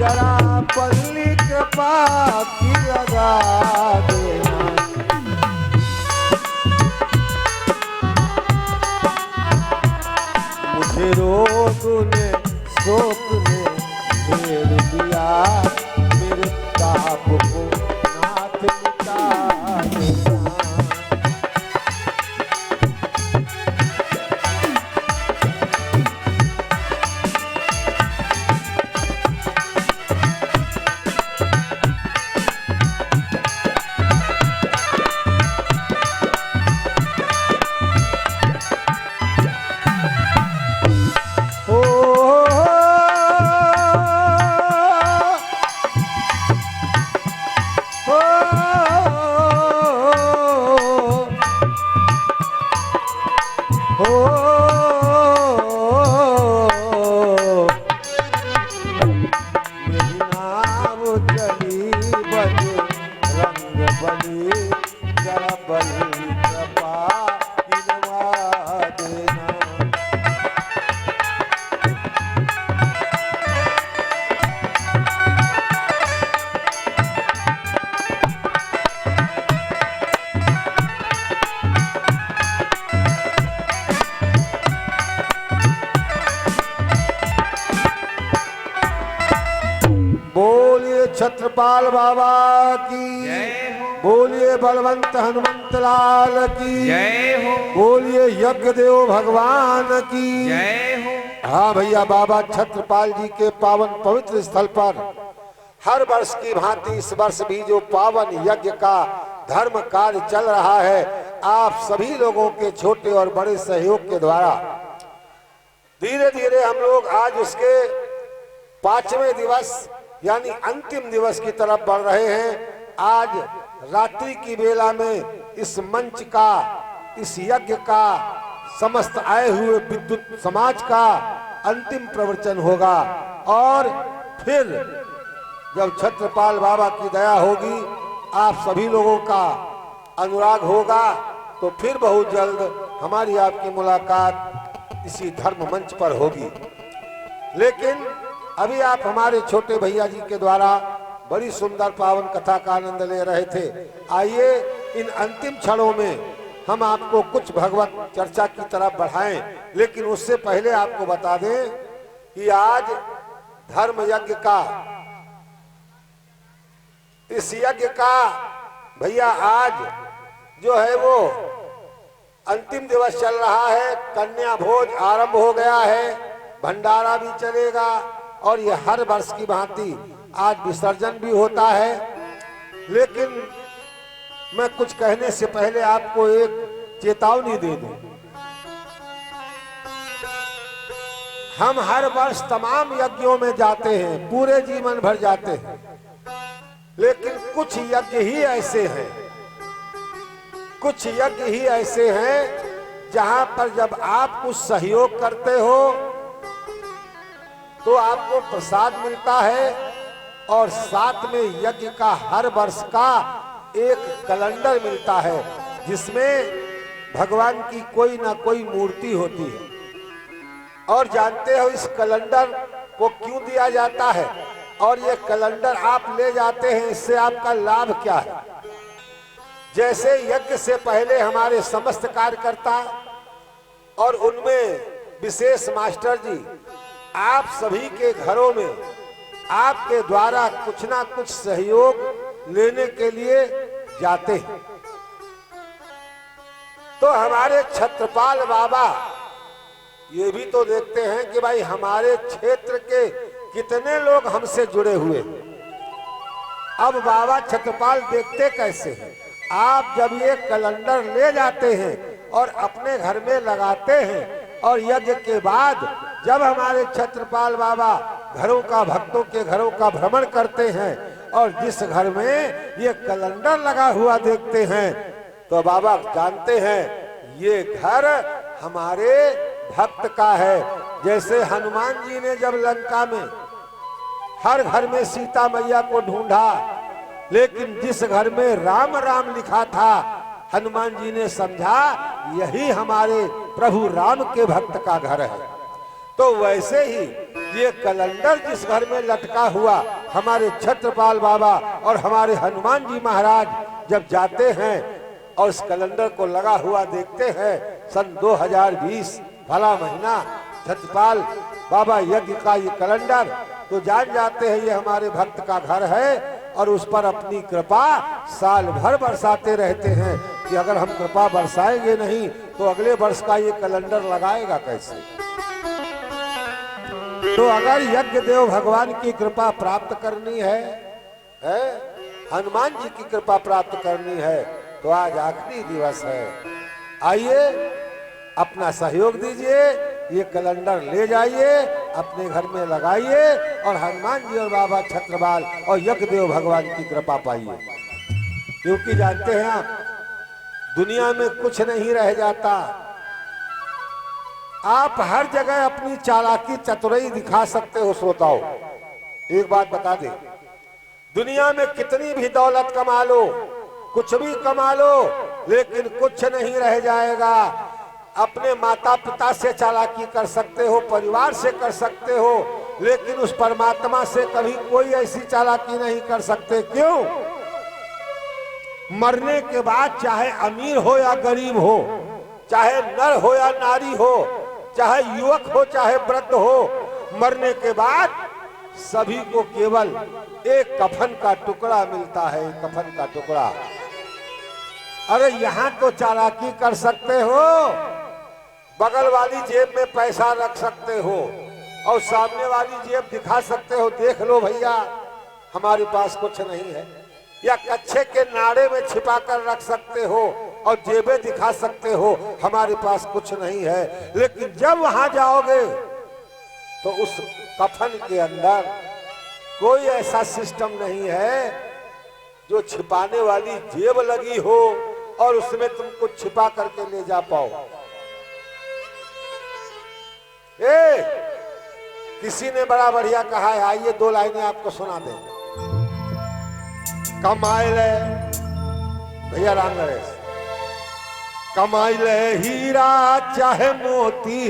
जरा पल्ली के पाती लगा देना। मुझे रोग ने शोक ने घेर दिया, मेरे ताप को नाथ मिटा देना। छत्रपाल बाबा की बोलिए, बलवंत हनुमंत लाल की जय हो, बोलिए, यज्ञ देव भगवान की जय हो। हाँ भैया, बाबा छत्रपाल जी के पावन पवित्र स्थल पर हर वर्ष की भांति इस वर्ष भी जो पावन यज्ञ का धर्म कार्य चल रहा है, आप सभी लोगों के छोटे और बड़े सहयोग के द्वारा धीरे धीरे हम लोग आज उसके 5वें दिवस यानी अंतिम दिवस की तरफ बढ़ रहे हैं। आज रात्रि की बेला में इस मंच का, इस यज्ञ का, समस्त आए हुए विद्युत समाज का अंतिम प्रवचन होगा और फिर जब छत्रपाल बाबा की दया होगी, आप सभी लोगों का अनुराग होगा, तो फिर बहुत जल्द हमारी आपकी मुलाकात इसी धर्म मंच पर होगी। लेकिन अभी आप हमारे छोटे भैया जी के द्वारा बड़ी सुंदर पावन कथा का आनंद ले रहे थे। आइए इन अंतिम क्षणों में हम आपको कुछ भगवत चर्चा की तरफ बढ़ाएं, लेकिन उससे पहले आपको बता दें कि आज धर्म यज्ञ का, इस यज्ञ का भैया आज जो है वो अंतिम दिवस चल रहा है। कन्या भोज आरंभ हो गया है, भंडारा भी चलेगा और ये हर वर्ष की भांति आज विसर्जन भी होता है। लेकिन मैं कुछ कहने से पहले आपको एक चेतावनी दे दूं। हम हर वर्ष तमाम यज्ञों में जाते हैं, पूरे जीवन भर जाते हैं, लेकिन कुछ यज्ञ ही ऐसे हैं, कुछ यज्ञ ही ऐसे हैं जहां पर जब आप कुछ सहयोग करते हो तो आपको प्रसाद मिलता है और साथ में यज्ञ का हर वर्ष का एक कैलेंडर मिलता है जिसमें भगवान की कोई ना कोई मूर्ति होती है। और जानते हो इस कैलेंडर को क्यों दिया जाता है और ये कैलेंडर आप ले जाते हैं, इससे आपका लाभ क्या है? जैसे यज्ञ से पहले हमारे समस्त कार्यकर्ता और उनमें विशेष मास्टर जी आप सभी के घरों में आपके द्वारा कुछ ना कुछ सहयोग लेने के लिए जाते हैं, तो हमारे छत्रपाल बाबा ये भी तो देखते हैं कि भाई हमारे क्षेत्र के कितने लोग हमसे जुड़े हुए हैं। अब बाबा छत्रपाल देखते कैसे हैं? आप जब ये कैलेंडर ले जाते हैं और अपने घर में लगाते हैं और यज्ञ के बाद जब हमारे छत्रपाल बाबा घरों का, भक्तों के घरों का भ्रमण करते हैं और जिस घर में ये कैलेंडर लगा हुआ देखते हैं तो बाबा जानते हैं ये घर हमारे भक्त का है। जैसे हनुमान जी ने जब लंका में हर घर में सीता मैया को ढूंढा, लेकिन जिस घर में राम राम लिखा था हनुमान जी ने समझा यही हमारे प्रभु राम के भक्त का घर है। तो वैसे ही ये कैलेंडर जिस घर में लटका हुआ हमारे छत्रपाल बाबा और हमारे हनुमान जी महाराज जब जाते हैं और इस कैलेंडर को लगा हुआ देखते हैं, सन 2020 भला महीना, छत्रपाल बाबा यज्ञ का ये कैलेंडर, तो जान जाते हैं ये हमारे भक्त का घर है और उस पर अपनी कृपा साल भर बरसाते रहते हैं कि अगर हम कृपा बरसाएंगे नहीं तो अगले वर्ष का ये कैलेंडर लगाएगा कैसे। तो अगर यज्ञ देव भगवान की कृपा प्राप्त करनी है, हनुमान जी की कृपा प्राप्त करनी है, तो आज आखिरी दिवस है। आइए अपना सहयोग दीजिए, ये कैलेंडर ले जाइए, अपने घर में लगाइए और हनुमान जी और बाबा छत्रपाल और यज्ञदेव भगवान की कृपा पाइए। क्योंकि जानते हैं आप, दुनिया में कुछ नहीं रह जाता। आप हर जगह अपनी चालाकी चतुराई दिखा सकते हो। श्रोताओं, एक बात बता दे, दुनिया में कितनी भी दौलत कमा लो, कुछ भी कमा लो, लेकिन कुछ नहीं रह जाएगा। अपने माता पिता से चालाकी कर सकते हो, परिवार से कर सकते हो, लेकिन उस परमात्मा से कभी कोई ऐसी चालाकी नहीं कर सकते। क्यों? मरने के बाद चाहे अमीर हो या गरीब हो, चाहे नर हो या नारी हो, चाहे युवक हो चाहे वृद्ध हो, मरने के बाद सभी को केवल एक कफन का टुकड़ा मिलता है, एक कफन का टुकड़ा। अरे यहाँ तो चालाकी कर सकते हो, बगल वाली जेब में पैसा रख सकते हो और सामने वाली जेब दिखा सकते हो, देख लो भैया हमारे पास कुछ नहीं है, या कच्छे के नाड़े में छिपा कर रख सकते हो और जेबें दिखा सकते हो हमारे पास कुछ नहीं है। लेकिन जब वहां जाओगे तो उस कफन के अंदर कोई ऐसा सिस्टम नहीं है जो छिपाने वाली जेब लगी हो और उसमें तुम कुछ छिपा करके ले जा पाओ। किसी ने बड़ा बढ़िया कहा है, आइए दो लाइनें आपको सुना दें। कमाई ले भैया राम नरेश, कमाई ले हीरा चाहे मोती,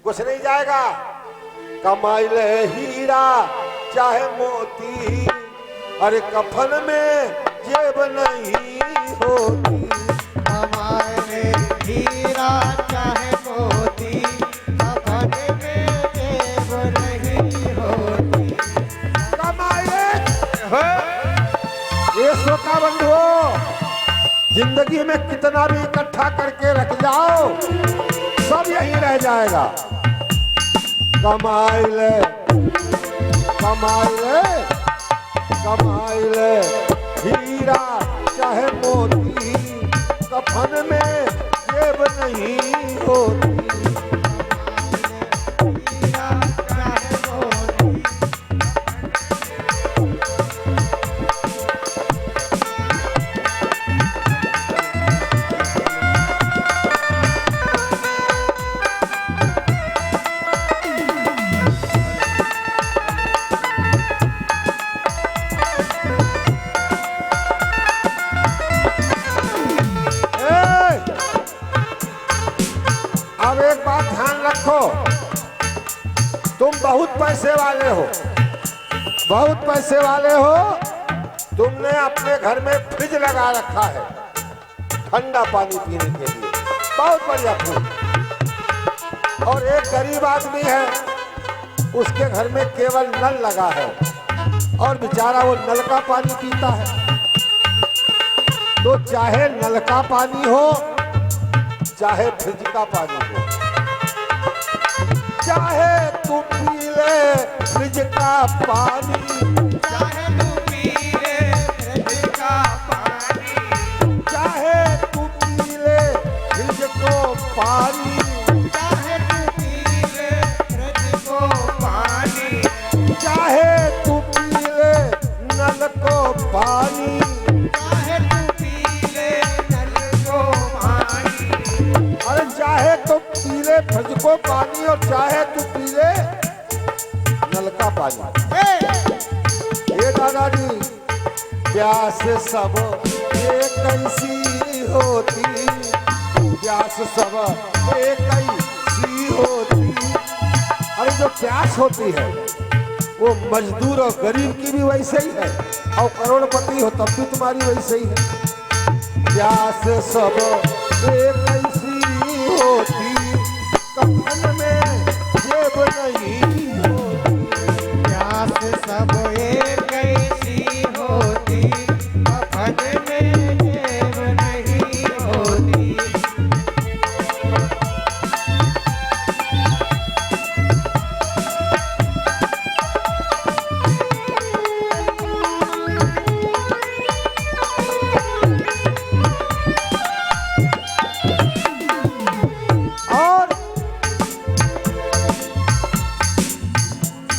कुछ नहीं जाएगा। कमाई ले हीरा चाहे मोती, अरे कफन में जेब नहीं होती। कमाई ले हीरा चाहे मोती, कफन में जेब नहीं होती। कमाई ले ये श्रोता बंधुओं, जिंदगी में कितना भी इकट्ठा करके रख जाओ सब यहीं रह जाएगा। कमाई ले कमाई ले कमाई ले हीरा चाहे मोती, कफन में जेब नहीं होती। अब एक बात ध्यान रखो, तुम बहुत पैसे वाले हो, बहुत पैसे वाले हो, तुमने अपने घर में फ्रिज लगा रखा है ठंडा पानी पीने के लिए, बहुत बढ़िया फ्रिज। और एक गरीब आदमी है, उसके घर में केवल नल लगा है और बेचारा वो नल का पानी पीता है। तो चाहे नल का पानी हो चाहे फ्रिज का पानी हो, चाहे तू पी ले फ्रिज का पानी, चाहे तू पी ले फ्रिज का पानी, चाहे तू पी ले फ्रिज को पानी, चाहे तू पी ले फ्रिज को पानी, चाहे तू पी ले नल को पानी, चाहे तू पी ले नल को पानी। अरे चाहे तो पी ले फ्रिज को पानी और चाहे तू पी ले नल का पानी। ये दादाजी, प्यास सब एक कैसी होती, प्यास सब एक कैसी होती। अरे जो प्यास होती है वो मजदूर और गरीब की भी वैसे ही है, और करोड़पति हो तब भी तुम्हारी वैसे ही है। प्यास सब एक ऐसी होती, कफन में जेब नहीं होती। प्यास सब एक ऐसी होती, कफन में जेब नहीं होती। और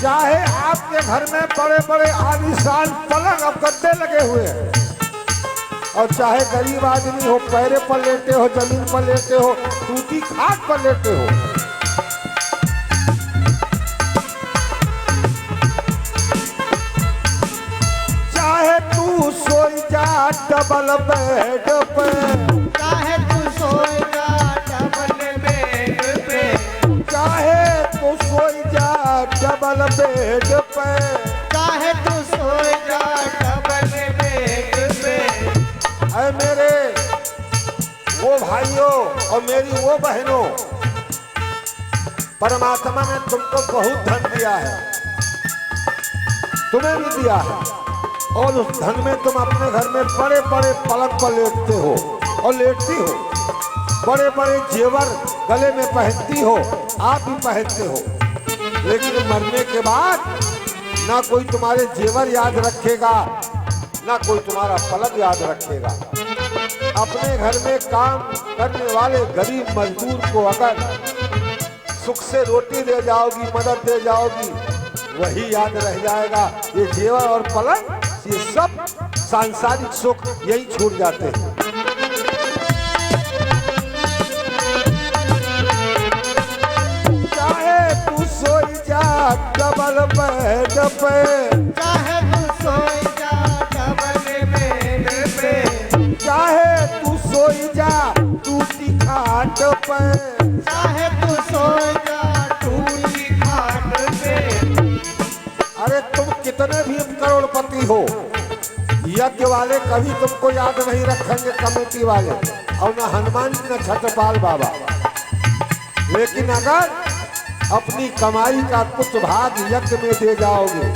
चाहे आपके घर में बड़े बड़े आलीशान पलंग और गद्दे लगे हुए हैं, और चाहे गरीब आदमी हो, पैरे पर लेटे हो, जमीन पर लेटे हो, टूटी खाट पर लेटे हो, चाहे तू सोई जा डबल बेड पे, चाहे तू सोए जा डबल बेड पे, चाहे तू सोई जा डबल बेड पे, चाहे तू सोए जा डबल बेड पे। ऐ मेरे वो भाइयों और मेरी वो बहनों, परमात्मा ने तुमको बहुत धन दिया है, तुम्हें भी दिया है, और उस धन में तुम अपने घर में बड़े बड़े पलंग पर लेटते हो और लेटती हो, बड़े बड़े जेवर गले में पहनती हो, आप भी पहनते हो, लेकिन मरने के बाद ना कोई तुम्हारे जेवर याद रखेगा, ना कोई तुम्हारा पलंग याद रखेगा। अपने घर में काम करने वाले गरीब मजदूर को अगर सुख से रोटी दे जाओगी, मदद दे जाओगी, वही याद रह जाएगा। ये जेवर और पलंग, ये सब सांसारिक सुख यही छूट जाते हैं। चाहे तू सोई जा डबल बेड पे, चाहे तू सोए जा डबल बेड पे, चाहे तू सोई जा टूटी खाट पे, चाहे तू सोए जा टूटी खाट पे। अरे तुम कितने भी करोड़पति हो, यज्ञ वाले कभी तुमको याद नहीं रखेंगे, कमेटी वाले, और न हनुमान जी न छत्रपाल बाबा। लेकिन अगर अपनी कमाई का कुछ भाग यज्ञ में दे जाओगे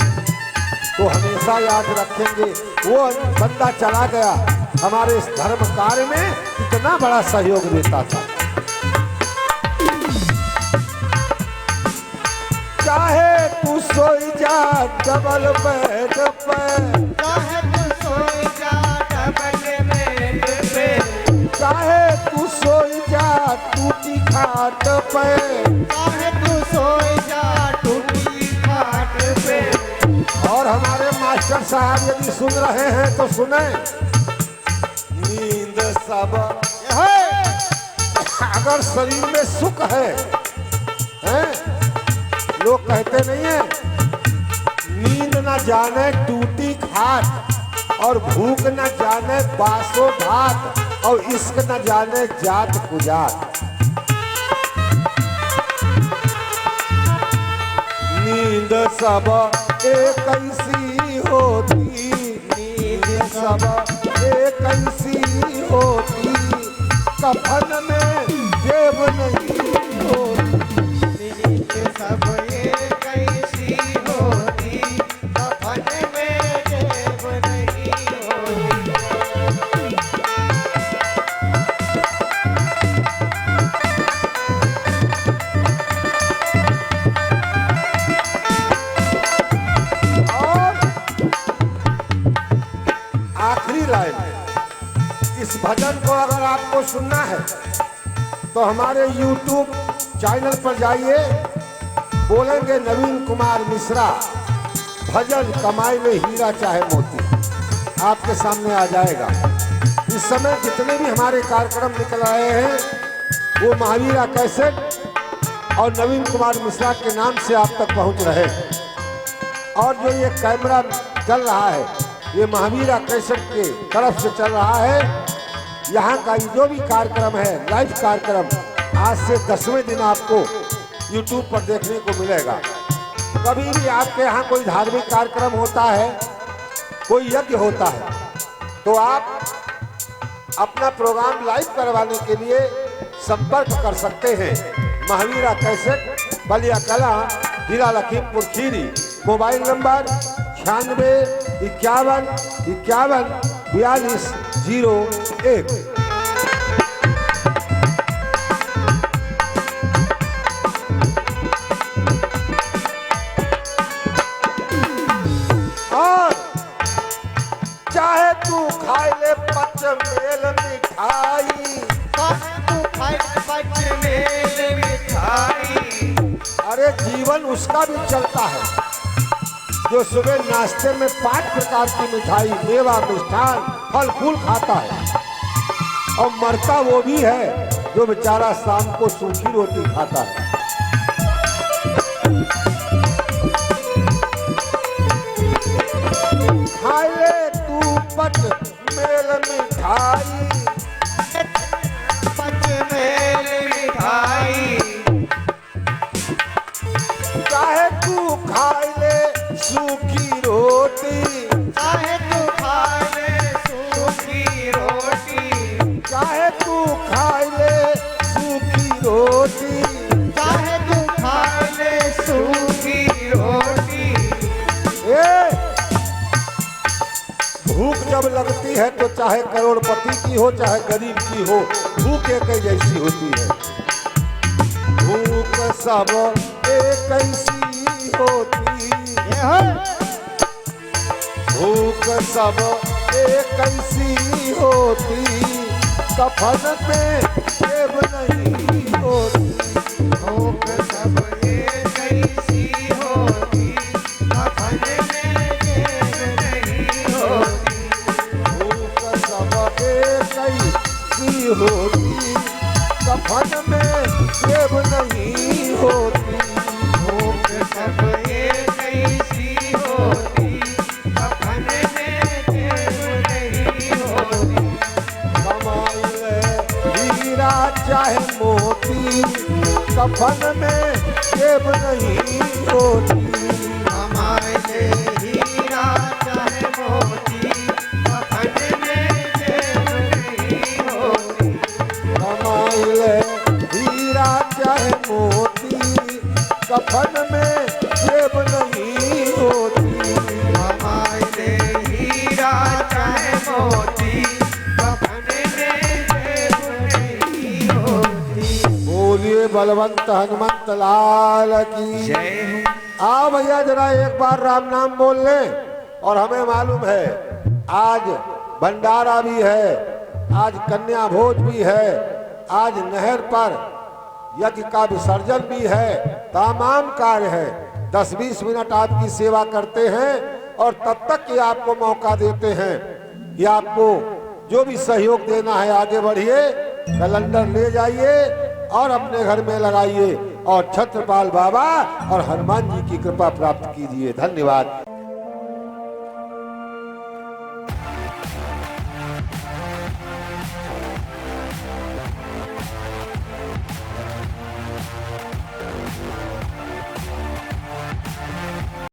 तो हमेशा याद रखेंगे वो बंदा चला गया, हमारे इस धर्म कार्य में कितना बड़ा सहयोग देता था। चाहे तू सोई जा डबल बेड पे, चाहे तू सोए जा डबल बेड पे, चाहे तू सोई जा टूटी खाट पे, चाहे तू सोए जा टूटी खाट पे। और हमारे मास्टर साहब यदि सुन रहे हैं तो सुने, नींद सब है, अगर शरीर में सुख है, लोग कहते नहीं है नींद न जाने टूटी खाट, और भूख न जाने बासो भात, और इश्क न जाने जात कुजात। नींद सब एक ऐसी होती, नींद सब एक ऐसी होती, कफन में जेब नहीं होती। नींद सब एक ऐसी होती, कफन में जेब नहीं होती। और आखिरी लाइन, इस भजन को अगर आपको सुनना है तो हमारे YouTube चैनल पर जाइए, बोलेंगे नवीन कुमार मिश्रा भजन कमाई में हीरा चाहे मोती, आपके सामने आ जाएगा। इस समय जितने भी हमारे कार्यक्रम निकल रहे हैं वो महावीरा कैसेट और नवीन कुमार मिश्रा के नाम से आप तक पहुंच रहे हैं। और जो ये कैमरा चल रहा है ये महावीरा कैसेट के तरफ से चल रहा है। यहाँ का जो भी कार्यक्रम है, लाइव कार्यक्रम, आज से 10वें दिन आपको YouTube पर देखने को मिलेगा। कभी भी आपके यहाँ कोई धार्मिक कार्यक्रम होता है, कोई यज्ञ होता है, तो आप अपना प्रोग्राम लाइव करवाने के लिए संपर्क कर सकते हैं। महावीरा कैसेट, बलिया कला, जिला लखीमपुर खीरी। Mobile number 9651514201। और चाहे तू खाए ले पचमेल मिठाई, तू खाए पचमेल मिठाई। अरे जीवन उसका भी चलता है जो सुबह नाश्ते में 5 प्रकार की मिठाई, मेवा, मिष्ठान, फल फूल खाता है। और मरता वो भी है जो बेचारा शाम को सूखी रोटी खाता है। खाए ले तू पचमेल मिठाई, पचमेल मिठाई। चाहे तू खाए ले सूखी रोटी, चाहे तू खाए ले सूखी रोटी। चाहे तू खाए ले सूखी रोटी, चाहे तू खाए ले सूखी रोटी। ए भूख जब लगती है तो चाहे करोड़पति की हो चाहे गरीब की हो, भूख एक ही जैसी होती है। भूख सब एक ऐसी होती, भूख सब एक ऐसी होती, कफन में जेब नहीं होती। भूख सब एक ऐसी होती, कफन में जेब नहीं होती। भूख सब एक ऐसी होती, कफन में जेब नहीं होती। भूख सब एक ऐसी होती, कफन में जेब नहीं होती। कमाई ले हीरा चाहे मोती, कफन में जेब नहीं होती। कमाए ले हीरा चाहे मोती, कफन में जेब नहीं होती। कमाई ले हीरा चाहे मोती, कफन में जेब नहीं होती। कमाए ले हीरा चाहे मोती, कफन में जेब नहीं होती। बोलिए बलवंत हनुमंत लाल की। आओ भैया जरा एक बार राम नाम बोल लें। और हमें मालूम है आज भंडारा भी है, आज कन्या भोज भी है, आज नहर पर यज्ञ का विसर्जन भी है, तमाम कार्य है। 10-20 मिनट आपकी सेवा करते हैं और तब तक ये आपको मौका देते हैं कि आपको जो भी सहयोग देना है आगे बढ़िए, कैलेंडर ले जाइए और अपने घर में लगाइए और छत्रपाल बाबा और हनुमान जी की कृपा प्राप्त कीजिए। धन्यवाद।